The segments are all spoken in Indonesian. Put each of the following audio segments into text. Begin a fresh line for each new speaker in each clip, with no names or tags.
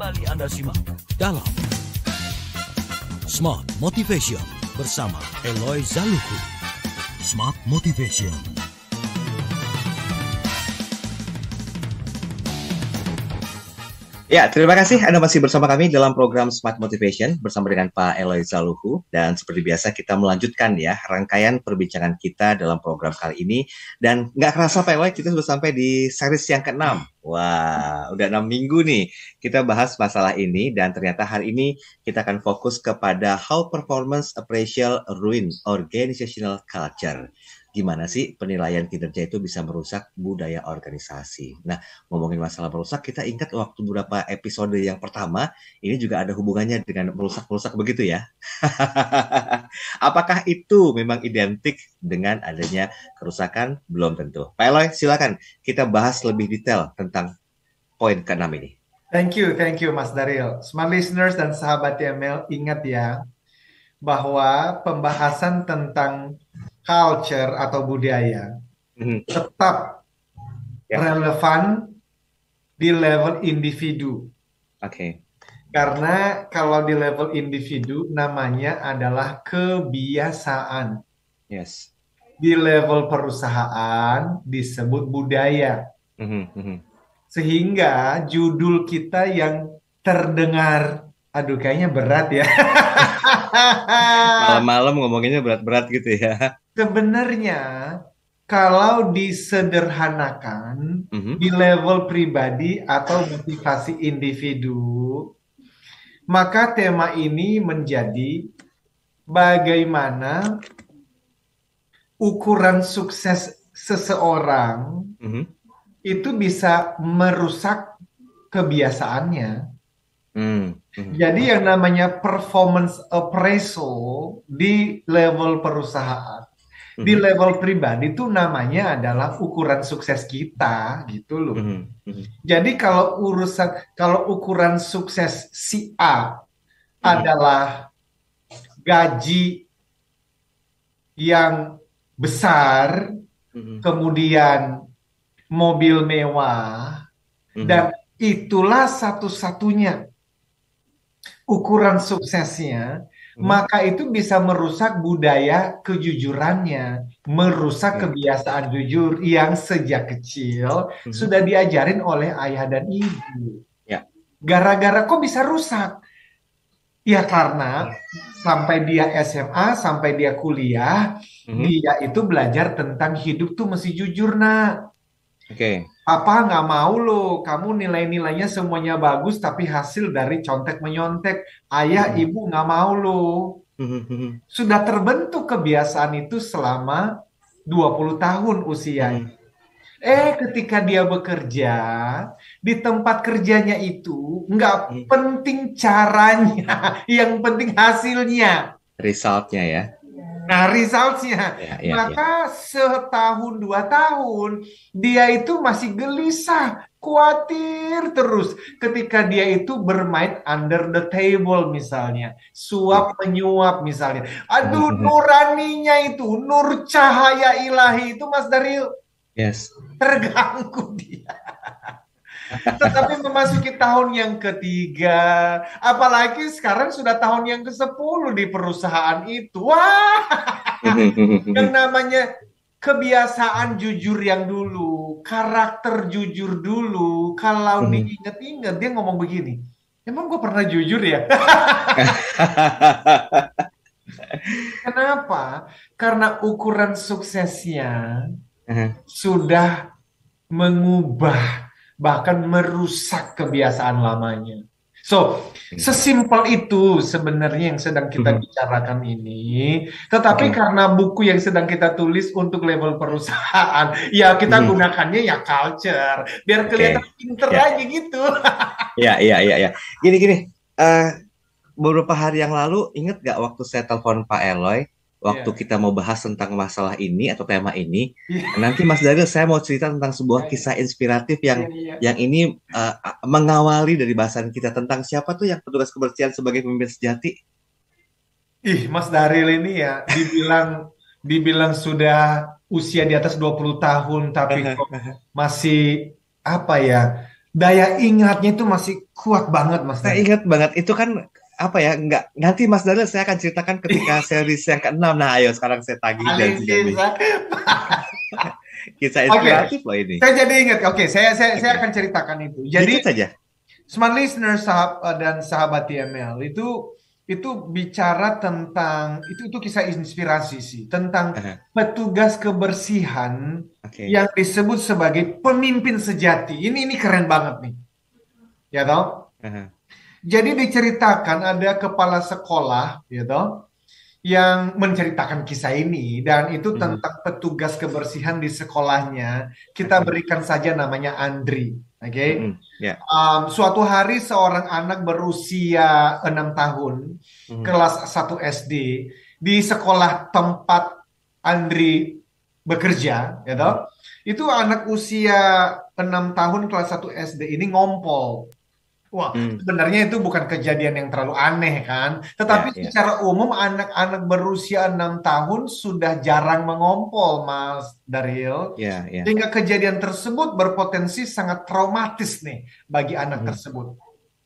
Kembali Anda simak dalam Smart Motivation bersama Eloy Zaluku. Smart Motivation.
Ya, terima kasih Anda masih bersama kami dalam program Smart Motivation bersama dengan Pak Eloy Zaluhu. Dan seperti biasa kita melanjutkan ya rangkaian perbincangan kita dalam program kali ini. Dan nggak kerasa Pak Eloy, kita sudah sampai di series yang ke-6. Wah, udah 6 minggu nih kita bahas masalah ini. Dan ternyata hari ini kita akan fokus kepada how performance appraisal ruin organizational culture. Gimana sih penilaian kinerja itu bisa merusak budaya organisasi. Nah, ngomongin masalah merusak, kita ingat waktu beberapa episode yang pertama, ini juga ada hubungannya dengan merusak-merusak begitu ya. Apakah itu memang identik dengan adanya kerusakan? Belum tentu. Pak Eloy, silakan kita bahas lebih detail tentang poin ke-6 ini.
Thank you Mas Daryl. Smart listeners dan sahabat YML, ingat ya, bahwa pembahasan tentang culture atau budaya tetap relevan di level individu.
Oke.
Karena kalau di level individu namanya adalah kebiasaan.
Yes.
Di level perusahaan disebut budaya. Sehingga judul kita yang terdengar, aduh kayaknya berat ya.
Malam-malam ngomonginnya berat-berat gitu ya.
Sebenarnya kalau disederhanakan di level pribadi atau motivasi individu, maka tema ini menjadi bagaimana ukuran sukses seseorang itu bisa merusak kebiasaannya. Jadi yang namanya performance appraisal di level perusahaan, di level pribadi itu namanya adalah ukuran sukses kita, gitu loh. Jadi kalau ukuran sukses si A adalah gaji yang besar, kemudian mobil mewah, dan itulah satu-satunya ukuran suksesnya, maka itu bisa merusak budaya kejujurannya, merusak kebiasaan jujur yang sejak kecil sudah diajarin oleh ayah dan ibu. Gara-gara kok bisa rusak? Ya karena sampai dia SMA, sampai dia kuliah, dia itu belajar tentang hidup tuh mesti jujur, nak. Apa nggak mau lo, kamu nilai-nilainya semuanya bagus tapi hasil dari contek-menyontek. Ayah, ibu nggak mau lo. Sudah terbentuk kebiasaan itu selama 20 tahun usianya. Ketika dia bekerja, di tempat kerjanya itu nggak penting caranya, yang penting hasilnya.
Resultnya ya.
Nah, resultnya, maka setahun 2 tahun dia itu masih gelisah, khawatir terus ketika dia itu bermain under the table misalnya, suap menyuap misalnya. Aduh, nuraninya itu, nur cahaya ilahi itu Mas Daryl, terganggu dia. Tetapi memasuki tahun yang ketiga, apalagi sekarang sudah tahun yang ke-10 di perusahaan itu. Wah, yang namanya kebiasaan jujur yang dulu, karakter jujur dulu, kalau diingat-ingat dia ngomong begini, emang gue pernah jujur ya? Kenapa? Karena ukuran suksesnya sudah mengubah, bahkan merusak kebiasaan lamanya. So, sesimpel itu sebenarnya yang sedang kita bicarakan ini. Tetapi karena buku yang sedang kita tulis untuk level perusahaan, ya kita gunakannya ya culture, biar kelihatan pinter aja gitu.
Iya. Gini. Beberapa hari yang lalu, ingat gak waktu saya telepon Pak Eloy, waktu kita mau bahas tentang masalah ini atau tema ini, nanti Mas Daryl saya mau cerita tentang sebuah kisah inspiratif yang ini mengawali dari bahasan kita tentang siapa tuh yang petugas kebersihan sebagai pemimpin sejati.
Mas Daryl ini ya dibilang sudah usia di atas 20 tahun tapi kok masih apa ya, daya ingatnya itu masih kuat banget, Mas
Saya
Daniel.
ingat banget itu kan apa ya, nggak nanti Mas Daniel saya akan ceritakan ketika series yang ke-6. Nah, ayo sekarang saya tagih
Paling
janjian nih.
bisa.
Kisah
Oke,
inspiratif loh ini.
saya jadi ingat. Oke, saya
Oke.
akan ceritakan itu.
Dikit
Jadi
saja.
Smart Listener dan sahabat TML itu bicara tentang itu kisah inspirasi sih tentang
Aha,
petugas kebersihan
oke.
yang disebut sebagai pemimpin sejati. Ini keren banget nih. Ya toh?
Aha,
Jadi diceritakan ada kepala sekolah, ya toh, yang menceritakan kisah ini dan itu
mhm,
tentang petugas kebersihan di sekolahnya. Kita
oke.
berikan saja namanya Andri. Oke.
Mhm, ya.
Suatu hari seorang anak berusia 6 tahun,
Mhm,
kelas 1 SD, di sekolah tempat Andri bekerja, ya
mhm,
toh, itu anak usia 6 tahun kelas 1 SD ini ngompol. Wah,
mhm.
sebenarnya itu bukan kejadian yang terlalu aneh kan, tetapi
Ya, ya.
secara umum anak-anak berusia 6 tahun sudah jarang mengompol, Mas Daryl.
Ya, ya.
Sehingga kejadian tersebut berpotensi sangat traumatis nih bagi anak
Mhm,
tersebut.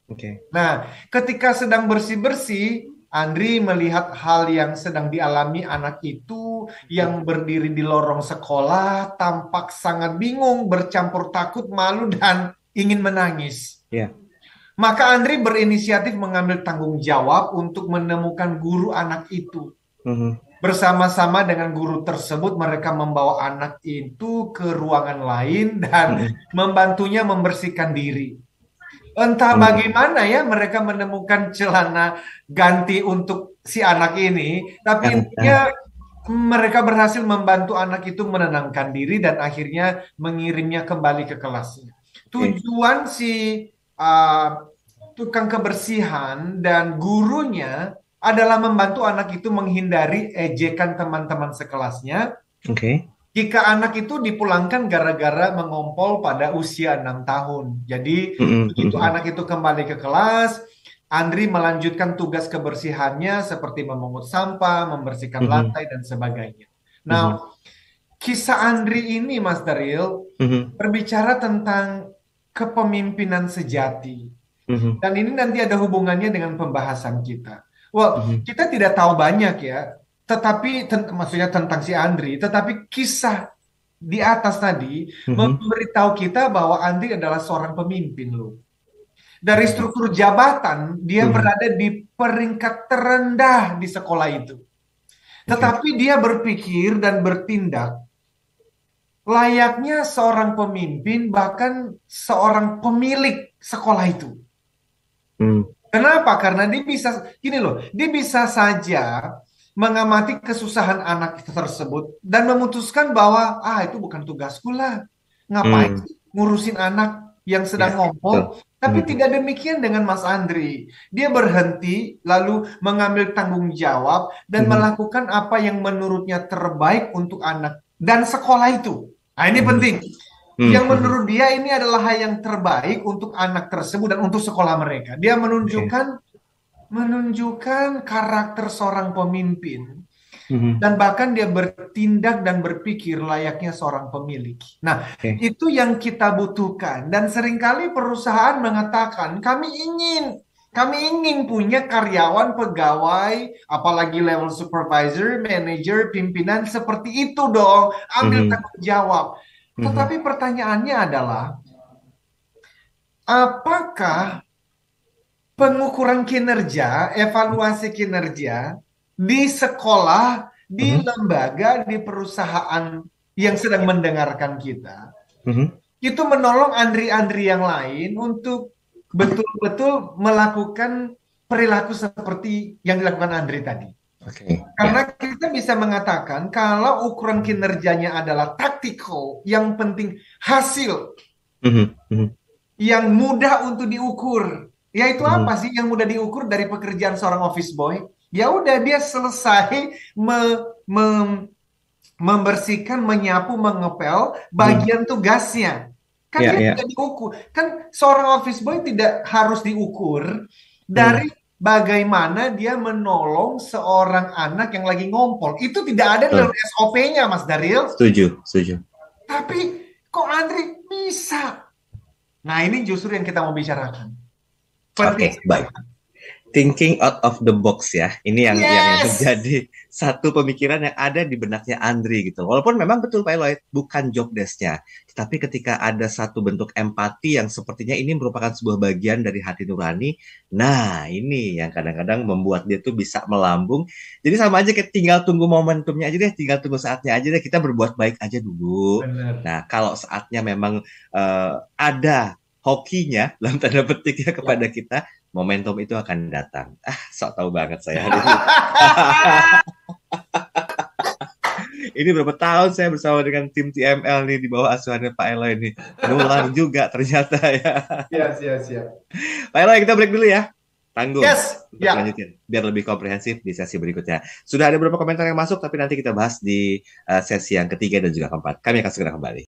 oke.
Nah, ketika sedang bersih-bersih, Andri melihat hal yang sedang dialami anak itu
Mhm,
yang berdiri di lorong sekolah, tampak sangat bingung, bercampur takut, malu, dan ingin menangis.
ya.
Maka Andri berinisiatif mengambil tanggung jawab untuk menemukan guru anak itu.
Mhm,
Bersama-sama dengan guru tersebut, mereka membawa anak itu ke ruangan lain dan
mhm,
membantunya membersihkan diri. Entah
mhm.
bagaimana ya mereka menemukan celana ganti untuk si anak ini, tapi
Aha, aha,
intinya mereka berhasil membantu anak itu menenangkan diri dan akhirnya mengirimnya kembali ke kelasnya.
oke.
Tujuan si uh, tukang kebersihan dan gurunya adalah membantu anak itu menghindari ejekan teman-teman sekelasnya
Oke.
jika anak itu dipulangkan gara-gara mengompol pada usia 6 tahun. Jadi,
Mhm,
begitu
mhm,
anak itu kembali ke kelas, Andri melanjutkan tugas kebersihannya seperti memungut sampah, membersihkan
mhm,
lantai, dan sebagainya. Nah,
mhm,
kisah Andri ini, Mas Daryl,
mhm,
berbicara tentang kepemimpinan sejati.
mhm,
Dan ini nanti ada hubungannya dengan pembahasan kita. Well,
mhm,
kita tidak tahu banyak ya, tetapi maksudnya tentang si Andri, tetapi kisah di atas tadi
mhm.
memberitahu kita bahwa Andri adalah seorang pemimpin loh. Dari
Oke.
struktur jabatan, dia
Mhm,
berada di peringkat terendah di sekolah itu.
oke.
Tetapi dia berpikir dan bertindak layaknya seorang pemimpin, bahkan seorang pemilik sekolah itu.
Mhm,
Kenapa? Karena dia bisa, gini loh, dia bisa saja mengamati kesusahan anak tersebut dan memutuskan bahwa, itu bukan tugasku lah. Ngapain
mhm.
sih ngurusin anak yang sedang
Ya, betul.
ngompol? Tapi
Mhm,
tidak demikian dengan Mas Andri. Dia berhenti, lalu mengambil tanggung jawab dan
mhm,
melakukan apa yang menurutnya terbaik untuk anak dan sekolah itu. Nah, ini
mhm,
penting. Yang
mhm, mhm.
menurut dia ini adalah hal yang terbaik untuk anak tersebut dan untuk sekolah mereka. Dia
Oke.
menunjukkan karakter seorang pemimpin
Mhm,
dan bahkan dia bertindak dan berpikir layaknya seorang pemilik. Nah,
oke.
itu yang kita butuhkan dan seringkali perusahaan mengatakan kami ingin punya karyawan, pegawai, apalagi level supervisor, manager, pimpinan seperti itu dong. Ambil
Mhm,
tanggung jawab.
mhm,
Tetapi pertanyaannya adalah, apakah pengukuran kinerja, evaluasi kinerja di sekolah, di
mhm,
lembaga, di perusahaan yang sedang mendengarkan kita,
mhm.
itu menolong Andri-Andri yang lain untuk betul-betul melakukan perilaku seperti yang dilakukan Andri tadi.
Oke.
Karena
Ya.
kita bisa mengatakan kalau ukuran kinerjanya adalah tactical, yang penting hasil
Mhm, mhm,
yang mudah untuk diukur. Ya itu
mhm,
apa sih yang mudah diukur dari pekerjaan seorang office boy? Ya udah dia selesai membersihkan, menyapu, mengepel
mhm.
bagian tugasnya. Kan
Ya,
dia
ya.
tidak diukur. Kan seorang office boy tidak harus diukur
Mhm.
dari bagaimana dia menolong seorang anak yang lagi ngompol. Itu tidak ada dalam
Betul.
SOP-nya, Mas Daryl.
Setuju, setuju.
Tapi kok Andri bisa? Nah, ini justru yang kita mau bicarakan.
Oke, baik. Thinking out of the box ya. Ini yang menjadi satu pemikiran yang ada di benaknya Andri gitu. Walaupun memang betul Pak Eloy, bukan job desk-nya. Tapi ketika ada satu bentuk empati yang sepertinya ini merupakan sebuah bagian dari hati nurani, nah ini yang kadang-kadang membuat dia tuh bisa melambung. Jadi sama aja kayak tinggal tunggu momentumnya aja deh, tinggal tunggu saatnya aja deh, kita berbuat baik aja dulu.
Bener.
Nah, kalau saatnya memang ada hokinya dalam tanda petik ya kepada kita, momentum itu akan datang. Sok tahu banget saya. Ini berapa tahun saya bersama dengan tim TML nih di bawah asuhannya Pak Eloy ini. Nular juga ternyata ya.
Siap.
Pak Eloy, kita break dulu ya. Tanggung.
Yes.
Lanjutin biar lebih komprehensif di sesi berikutnya. Sudah ada beberapa komentar yang masuk, tapi nanti kita bahas di sesi yang ketiga dan juga keempat. Kami akan segera kembali.